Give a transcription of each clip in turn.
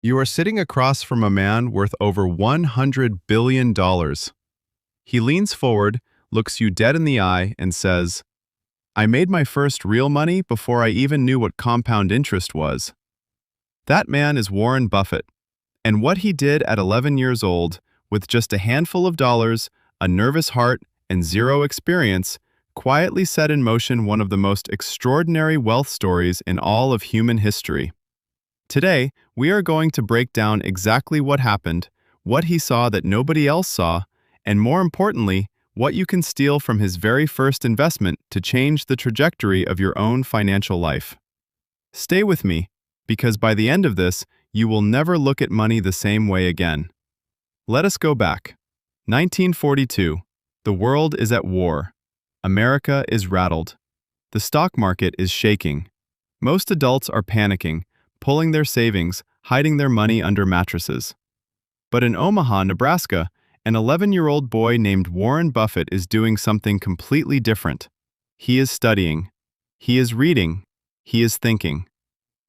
You are sitting across from a man worth over $100 billion. He leans forward, looks you dead in the eye, and says, I made my first real money before I even knew what compound interest was. That man is Warren Buffett, and what he did at 11 years old, with just a handful of dollars, a nervous heart, and zero experience, quietly set in motion one of the most extraordinary wealth stories in all of human history. Today, we are going to break down exactly what happened, what he saw that nobody else saw, and more importantly, what you can steal from his very first investment to change the trajectory of your own financial life. Stay with me, because by the end of this, you will never look at money the same way again. Let us go back. 1942. The world is at war. America is rattled. The stock market is shaking. Most adults are panicking, pulling their savings, hiding their money under mattresses. But in Omaha, Nebraska, an 11-year-old boy named Warren Buffett is doing something completely different. He is studying. He is reading. He is thinking.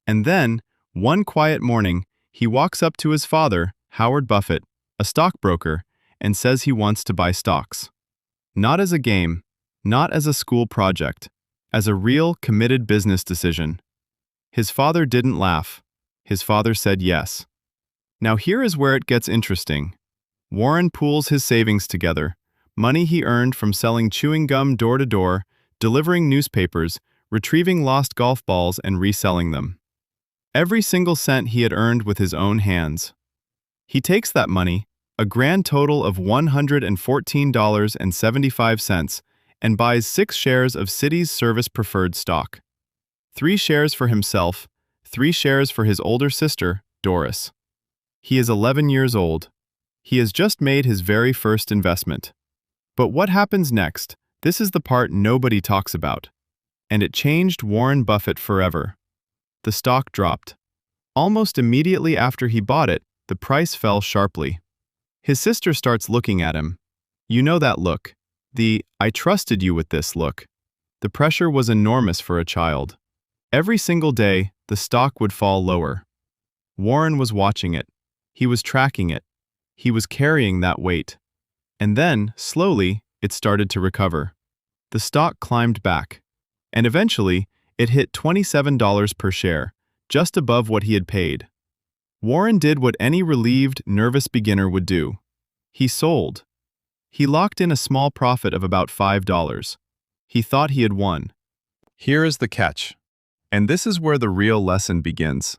And then, one quiet morning, he walks up to his father, Howard Buffett, a stockbroker, and says he wants to buy stocks. Not as a game, not as a school project, as a real, committed business decision. His father didn't laugh. His father said yes. Now here is where it gets interesting. Warren pools his savings together, money he earned from selling chewing gum door to door, delivering newspapers, retrieving lost golf balls and reselling them. Every single cent he had earned with his own hands. He takes that money, a grand total of $114.75, and buys 6 shares of Citi's Service Preferred stock. 3 shares for himself, 3 shares for his older sister, Doris. He is 11 years old. He has just made his very first investment. But what happens next? This is the part nobody talks about. And it changed Warren Buffett forever. The stock dropped. Almost immediately after he bought it, the price fell sharply. His sister starts looking at him. You know that look. The, I trusted you with this look. The pressure was enormous for a child. Every single day, the stock would fall lower. Warren was watching it. He was tracking it. He was carrying that weight. And then, slowly, it started to recover. The stock climbed back. And eventually, it hit $27 per share, just above what he had paid. Warren did what any relieved, nervous beginner would do. He sold. He locked in a small profit of about $5. He thought he had won. Here is the catch. And this is where the real lesson begins.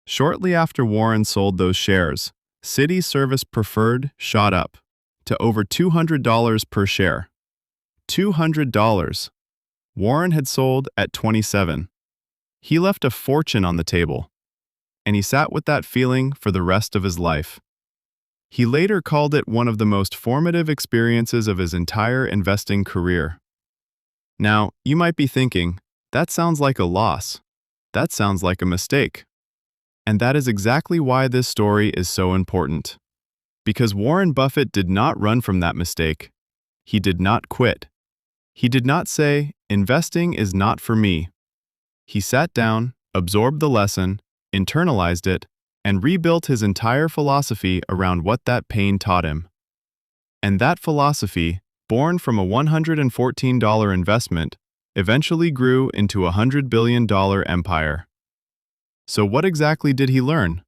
Shortly after Warren sold those shares, Citi's Service Preferred shot up to over $200 per share. $200. Warren had sold at 27. He left a fortune on the table, and he sat with that feeling for the rest of his life. He later called it one of the most formative experiences of his entire investing career. Now, you might be thinking, that sounds like a loss. That sounds like a mistake. And that is exactly why this story is so important. Because Warren Buffett did not run from that mistake. He did not quit. He did not say, investing is not for me. He sat down, absorbed the lesson, internalized it, and rebuilt his entire philosophy around what that pain taught him. And that philosophy, born from a $114 investment, eventually grew into a $100 billion empire. So what exactly did he learn?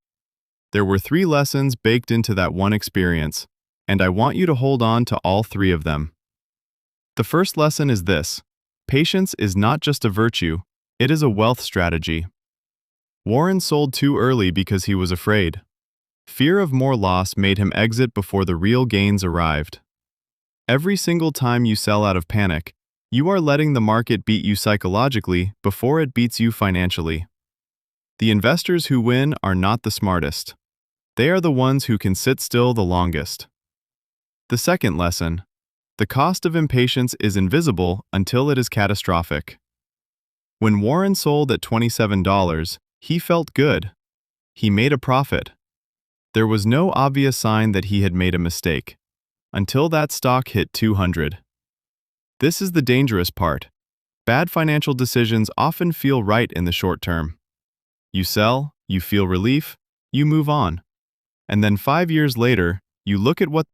There were 3 lessons baked into that one experience, and I want you to hold on to all 3 of them. The first lesson is this: patience is not just a virtue, it is a wealth strategy. Warren sold too early because he was afraid. Fear of more loss made him exit before the real gains arrived. Every single time you sell out of panic, you are letting the market beat you psychologically before it beats you financially. The investors who win are not the smartest. They are the ones who can sit still the longest. The second lesson: the cost of impatience is invisible until it is catastrophic. When Warren sold at $27, he felt good. He made a profit. There was no obvious sign that he had made a mistake, until that stock hit 200. This is the dangerous part. Bad financial decisions often feel right in the short term. You sell, you feel relief, You move on. And then 5 years later, you look at what